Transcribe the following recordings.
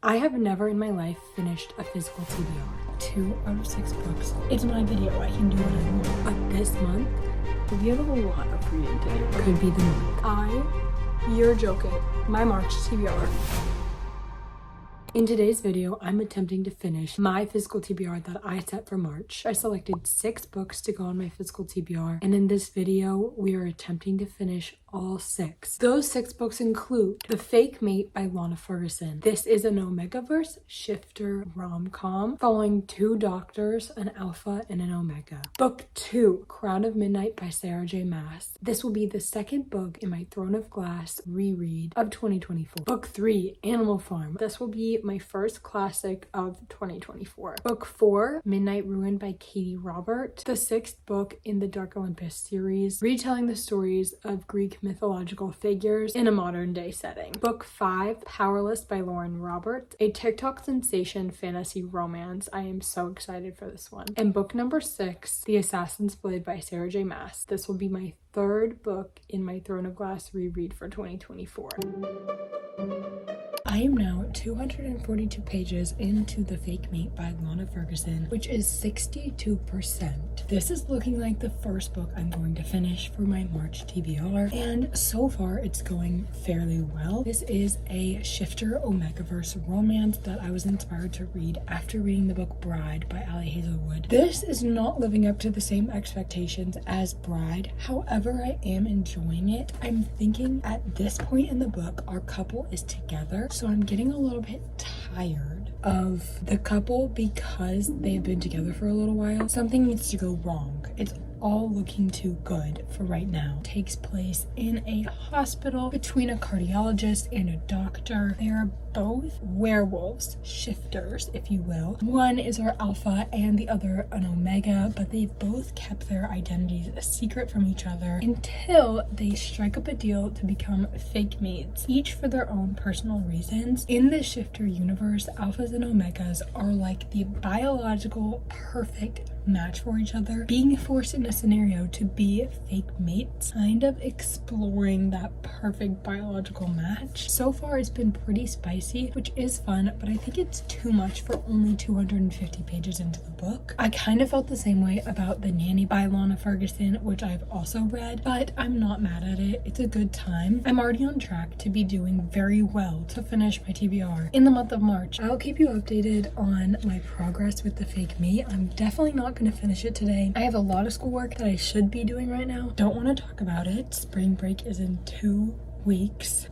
I have never in my life finished a physical TBR. 2 out of 6 books. It's my video, I can do what I want. But this month, we have a lot of reading to do. Could be the month. You're joking. My March TBR. In today's video, I'm attempting to finish my physical TBR that I set for March. I selected 6 books to go on my physical TBR, and in this video, we are attempting to finish all 6. Those 6 books include The Fake Mate by Lana Ferguson. This is an Omegaverse shifter rom-com following 2 doctors, an alpha and an omega. Book 2, Crown of Midnight by Sarah J. Maas. This will be the second book in my Throne of Glass reread of 2024. Book 3, Animal Farm. This will be my first classic of 2024. Book 4, Midnight Ruin by Katie Robert. The 6th book in the Dark Olympus series, retelling the stories of Greek mythological figures in a modern day setting. Book 5, Powerless by Lauren Roberts, a TikTok sensation fantasy romance. I am so excited for this one. And book number 6, The Assassin's Blade by Sarah J. Maas. This will be my 3rd book in my Throne of Glass reread for 2024. I am now 242 pages into The Fake Mate by Lana Ferguson, which is 62%. This is looking like the first book I'm going to finish for my March TBR, and so far it's going fairly well. This is a shifter Omegaverse romance that I was inspired to read after reading the book Bride by Ali Hazelwood. This is not living up to the same expectations as Bride, however I am enjoying it. I'm thinking at this point in the book our couple is together, so I'm getting a little bit tired of the couple because they've been together for a little while. Something needs to go wrong. It's all looking too good for right now. It takes place in a hospital between a cardiologist and a doctor. They are both werewolves, shifters, if you will. One is our alpha and the other an omega, but they've both kept their identities a secret from each other until they strike up a deal to become fake mates, each for their own personal reasons. In the shifter universe, alphas and omegas are like the biological perfect match for each other, being forced in a scenario to be fake mates, kind of exploring that perfect biological match. So far it's been pretty spicy, which is fun, but I think it's too much for only 250 pages into the book. I kind of felt the same way about The Nanny by Lana Ferguson, which I've also read, but I'm not mad at it. It's a good time. I'm already on track to be doing very well to finish my TBR in the month of March. I'll keep you updated on my progress with The Fake Me. I'm definitely not going to finish it today. I have a lot of schoolwork that I should be doing right now. Don't want to talk about it. Spring break is in 2 weeks.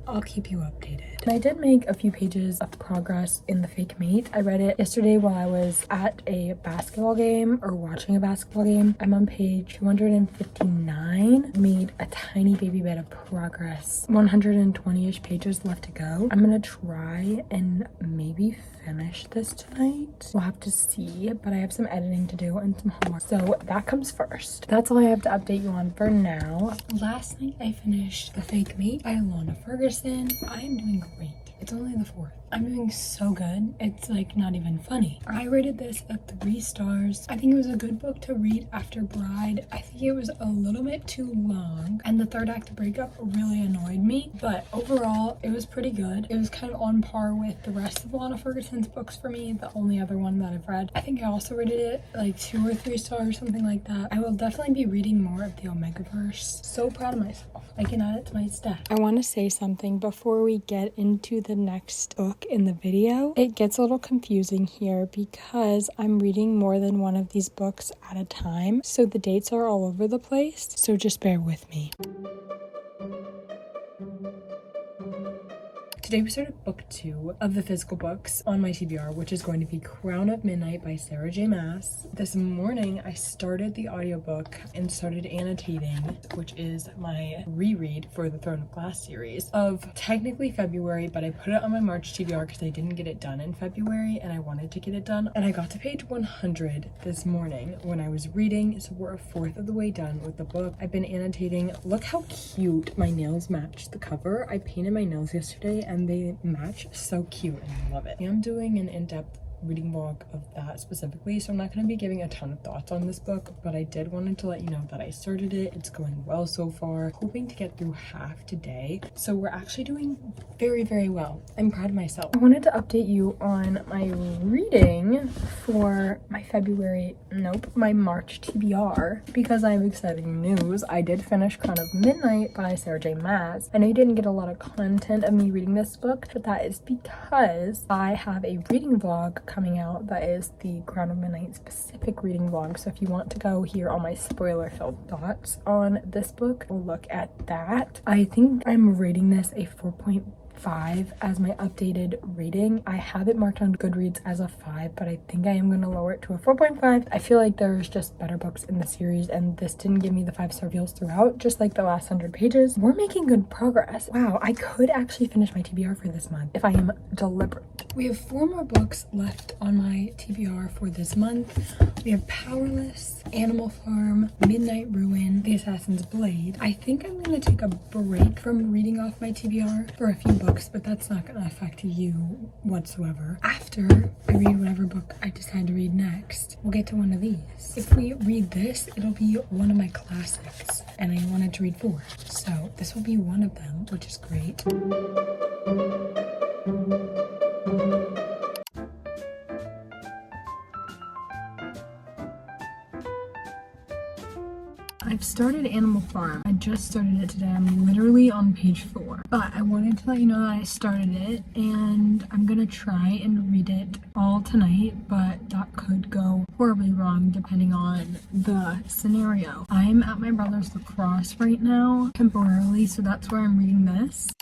I'll keep you updated. I did make a few pages of progress in The Fake Mate. I read it yesterday while I was at a basketball game or watching a basketball game. I'm on page 259. Made a tiny baby bit of progress. 120-ish pages left to go. I'm gonna try and maybe finish this tonight. We'll have to see, but I have some editing to do and some homework, so that comes first. That's all I have to update you on for now. Last night I finished The Fake Mate by Lana Ferguson. I am doing great. It's only the 4th. I'm doing so good. It's like not even funny. I rated this at 3 stars. I think it was a good book to read after Bride. I think it was a little bit too long, and the 3rd act breakup really annoyed me, but overall it was pretty good. It was kind of on par with the rest of Lana Ferguson's books for me, the only other one that I've read. I think I also rated it like 2 or 3 stars, something like that. I will definitely be reading more of the Omegaverse. So proud of myself. I can add it to my stack. I want to say something before we get into the next book in the video. It gets a little confusing here because I'm reading more than one of these books at a time, so the dates are all over the place, so just bear with me. Today we started book 2 of the physical books on my TBR, which is going to be Crown of Midnight by Sarah J. Maas. This morning I started the audiobook and started annotating, which is my reread for the Throne of Glass series of technically February, but I put it on my March TBR because I didn't get it done in February and I wanted to get it done. And I got to page 100 this morning when I was reading, so we're a 4th of the way done with the book. I've been annotating. Look how cute my nails match the cover. I painted my nails yesterday and they match so cute and I love it. I'm doing an in-depth reading vlog of that specifically, so I'm not going to be giving a ton of thoughts on this book, but I did wanted to let you know that I started it. It's going well so far, hoping to get through half today, so we're actually doing very well. I'm proud of myself. I wanted to update you on my reading for my my March TBR, because I have exciting news. I did finish Crown of Midnight by Sarah J Maas. I know you didn't get a lot of content of me reading this book, but that is because I have a reading vlog coming out that is the Crown of Midnight specific reading vlog. So if you want to go hear all my spoiler-filled thoughts on this book, look at that. I think I'm rating this a 4.5 as my updated rating. I have it marked on Goodreads as a 5, but I think I am going to lower it to a 4.5. I feel like there's just better books in the series, and this didn't give me the 5-star feels throughout, just like the last 100 pages. We're making good progress. Wow, I could actually finish my TBR for this month if I am deliberate. We have 4 more books left on my TBR for this month. We have Powerless, Animal Farm, Midnight Ruin, The Assassin's Blade. I think I'm going to take a break from reading off my TBR for a few books, but that's not going to affect you whatsoever. After I read whatever book I decide to read next, we'll get to one of these. If we read this, it'll be one of my classics, and I wanted to read 4, so this will be one of them, which is great. I've started Animal Farm. I just started it today. I'm literally on page 4. But I wanted to let you know that I started it, and I'm gonna try and read it all tonight, but that could go horribly wrong depending on the scenario. I'm at my brother's lacrosse right now, temporarily, so that's where I'm reading this.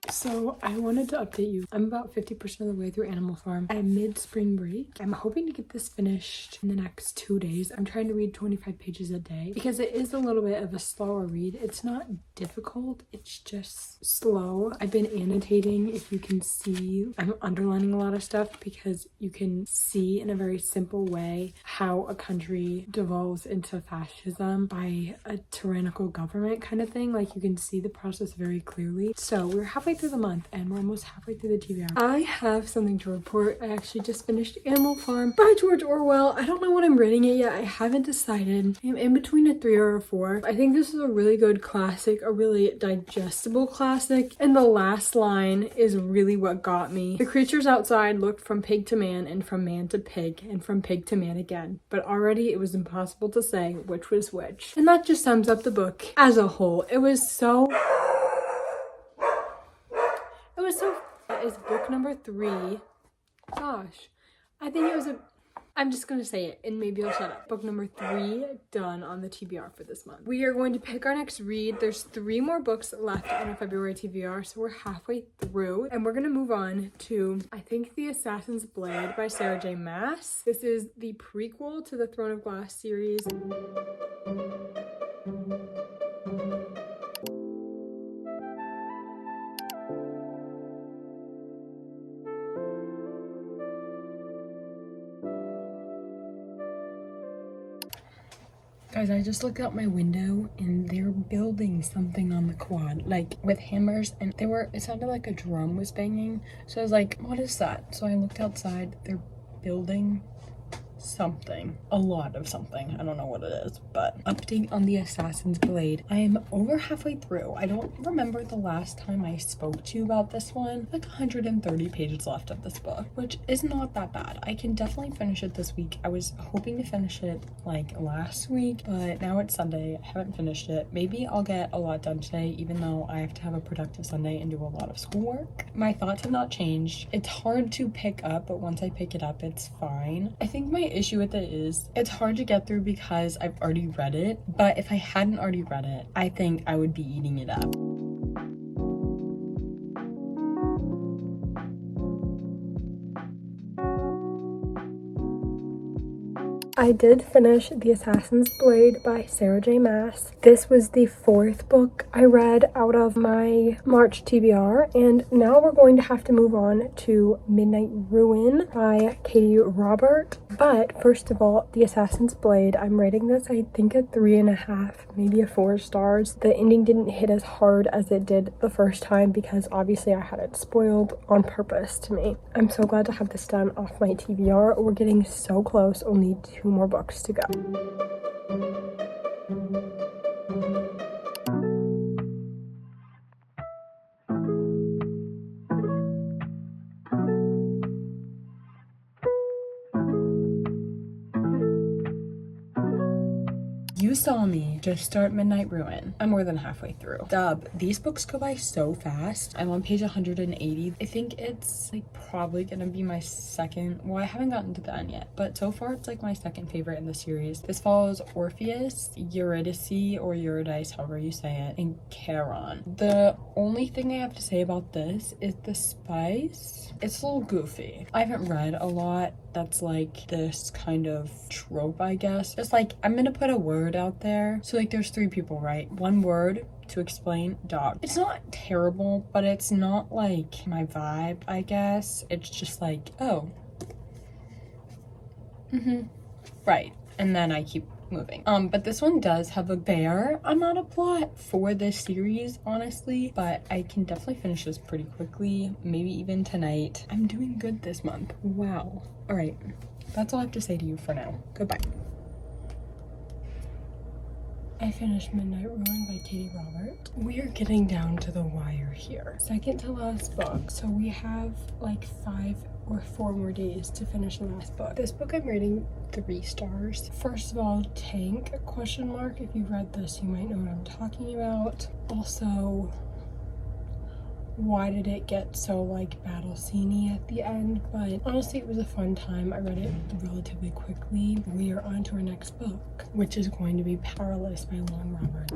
So I wanted to update you. I'm about 50% of the way through Animal Farm. I'm mid-spring break. I'm hoping to get this finished in the next 2 days. I'm trying to read 25 pages a day because it is a little bit of a slower read. It's not difficult, it's just slow. I've been annotating. If you can see, I'm underlining a lot of stuff because you can see in a very simple way how a country devolves into fascism by a tyrannical government kind of thing. Like, you can see the process very clearly. So we're halfway through the month and we're almost halfway through the TBR. I have something to report. I actually just finished Animal Farm by George Orwell. I don't know what I'm rating it yet. I haven't decided. I'm in between a 3 or a 4. I think this is a really good classic, a really digestible classic, and the last line is really what got me. The creatures outside looked from pig to man, and from man to pig, and from pig to man again, but already it was impossible to say which was which. And that just sums up the book as a whole. It was so that is book number 3. Gosh, I think it was I'm just gonna say it and maybe I'll shut up. Book number 3 done on the TBR for this month. We are going to pick our next read. There's 3 more books left on our February TBR, so we're halfway through, and we're gonna move on to, I think, The Assassin's Blade by Sarah J Maas. This is the prequel to the Throne of Glass series. Guys, I just looked out my window and they're building something on the quad, like with hammers, and it sounded like a drum was banging. So I was like, what is that? So I looked outside. They're building something, a lot of something. I don't know what it is, but update on The Assassin's Blade. I am over halfway through. I don't remember the last time I spoke to you about this one. Like 130 pages left of this book, which is not that bad. I can definitely finish it this week. I was hoping to finish it like last week, but now it's Sunday. I haven't finished it. Maybe I'll get a lot done today, even though I have to have a productive Sunday and do a lot of schoolwork. My thoughts have not changed. It's hard to pick up, but once I pick it up, it's fine. I think my issue with it is it's hard to get through because I've already read it, but if I hadn't already read it, I think I would be eating it up. I I did finish The Assassin's Blade by Sarah J. Maas. This was the 4th book I read out of my March TBR, and now we're going to have to move on to Midnight Ruin by Katie Robert. But first of all, The Assassin's Blade, I'm rating this I think a 3.5, maybe a 4 stars. The ending didn't hit as hard as it did the first time because obviously I had it spoiled on purpose to me. I'm so glad to have this done off my TBR. We're getting so close, only 2 more books to go. You saw me just start Midnight Ruin. I'm more than halfway through. Dub, these books go by so fast. I'm on page 180. I think it's like probably gonna be my second, well, I haven't gotten to the end yet, but so far it's like my second favorite in the series. This follows Orpheus, Eurydice, or Eurydice, however you say it, and Charon. The only thing I have to say about this is the spice. It's a little goofy. I haven't read a lot that's like this kind of trope, I guess. It's like, I'm gonna put a word out there. So like there's 3 people, right? One word to explain dog. It's not terrible, but it's not like my vibe, I guess. It's just like, oh. Right. And then I keep moving. But this one does have a fair amount of plot for this series, honestly, but I can definitely finish this pretty quickly, maybe even tonight. I'm doing good this month. Wow. All right. That's all I have to say to you for now. Goodbye. I finished Midnight Ruin by Katie Robert. We are getting down to the wire here. Second to last book. So we have like 5 or 4 more days to finish the last book. This book I'm rating 3 stars. First of all, Tank, question mark. If you've read this, you might know what I'm talking about. Also, why did it get so like battle sceney at the end? But honestly, it was a fun time. I read it relatively quickly. We are on to our next book, which is going to be Powerless by Long Robert.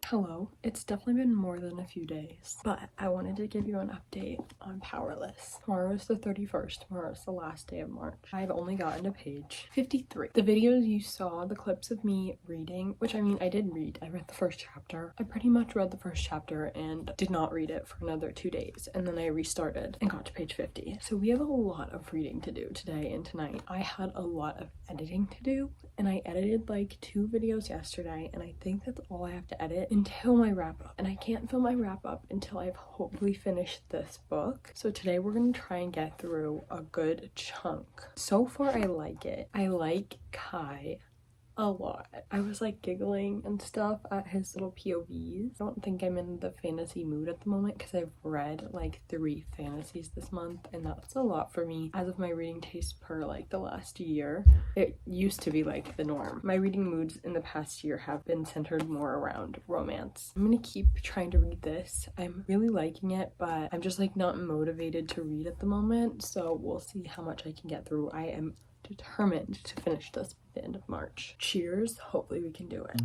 Hello, it's definitely been more than a few days, but I wanted to give you an update on Powerless. Tomorrow is the 31st, tomorrow is the last day of March. I've only gotten to page 53. The videos you saw, the clips of me reading, which I mean, I did read. I read the first chapter. I pretty much read the first chapter and did not read it for another 2 days, and then I restarted and got to page 50. So we have a lot of reading to do today and tonight. I had a lot of editing to do, and I edited like 2 videos yesterday, and I think that's all I have to edit until my wrap up, and I can't film my wrap up until I've hopefully finished this book. So today we're gonna try and get through a good chunk. So far I like it. I like Kai a lot. I was like giggling and stuff at his little POVs. I don't think I'm in the fantasy mood at the moment because I've read like 3 fantasies this month, and that's a lot for me as of my reading taste per like the last year. It used to be like the norm. My reading moods in the past year have been centered more around romance. I'm gonna keep trying to read this. I'm really liking it, but I'm just like not motivated to read at the moment, so we'll see how much I can get through. I am determined to finish this by the end of March. Cheers, hopefully we can do it.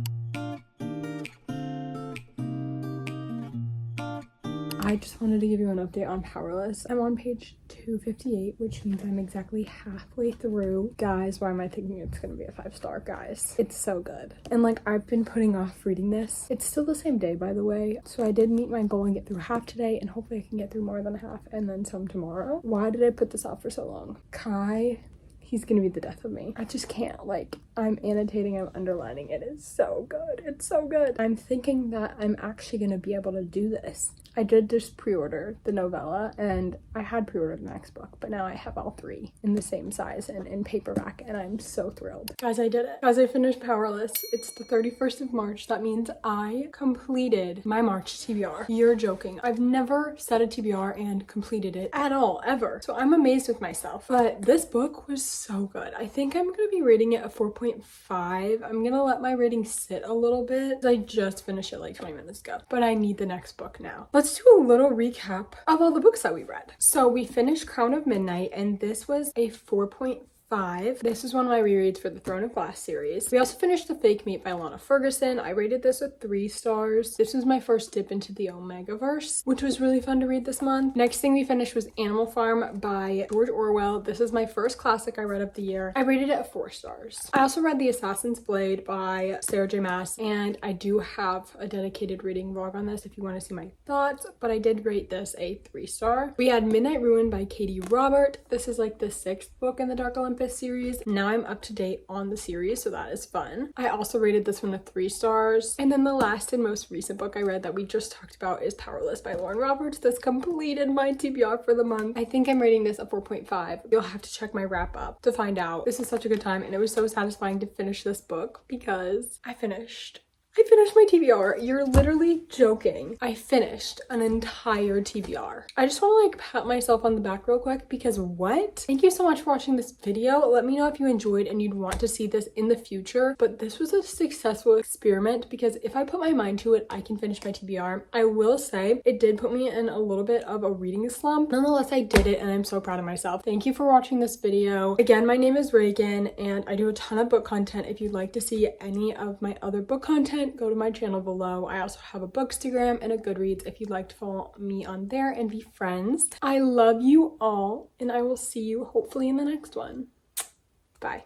I just wanted to give you an update on Powerless. I'm on page 258, which means I'm exactly halfway through. Guys, why am I thinking it's gonna be a 5-star? Guys, it's so good. And like, I've been putting off reading this. It's still the same day, by the way. So I did meet my goal and get through half today, and hopefully I can get through more than half and then some tomorrow. Why did I put this off for so long? Kai, he's gonna be the death of me. I just can't, like, I'm annotating, I'm underlining. It is so good. It's so good. I'm thinking that I'm actually gonna be able to do this. I did just pre-order the novella, and I had pre-ordered the next book, but now I have all 3 in the same size and in paperback, and I'm so thrilled. Guys, I did it. Guys, I finished Powerless. It's the 31st of March. That means I completed my March TBR. You're joking. I've never set a TBR and completed it at all, ever. So I'm amazed with myself. But this book was so good. I think I'm gonna be rating it a 4.5. I'm gonna let my rating sit a little bit. I just finished it like 20 minutes ago, but I need the next book now. Let's do a little recap of all the books that we read. So we finished Crown of Midnight, and this was a 4.5 4.5. This is one of my rereads for the Throne of Glass series. We also finished The Fake Meat by Lana Ferguson. I rated this with 3 stars. This was my first dip into the Omegaverse, which was really fun to read this month. Next thing we finished was Animal Farm by George Orwell. This is my first classic I read of the year. I rated it at 4 stars. I also read The Assassin's Blade by Sarah J Maas, and I do have a dedicated reading vlog on this if you want to see my thoughts, but I did rate this a 3 star. We had Midnight Ruin by Katie Robert. This is like the 6th book in the Dark Olympus series. Now I'm up to date on the series, so that is fun. I also rated this one a 3 stars. And then the last and most recent book I read that we just talked about is Powerless by Lauren Roberts. This completed my TBR for the month. I think I'm rating this a 4.5. You'll have to check my wrap up to find out. This is such a good time, and it was so satisfying to finish this book because I finished my TBR. You're literally joking. I finished an entire TBR. I just want to like pat myself on the back real quick because what? Thank you so much for watching this video. Let me know if you enjoyed and you'd want to see this in the future. But this was a successful experiment because if I put my mind to it, I can finish my TBR. I will say it did put me in a little bit of a reading slump. Nonetheless, I did it and I'm so proud of myself. Thank you for watching this video. Again, my name is Reagan and I do a ton of book content. If you'd like to see any of my other book content, go to my channel below. I also have a Bookstagram and a Goodreads if you'd like to follow me on there and be friends. I love you all and I will see you hopefully in the next one. Bye.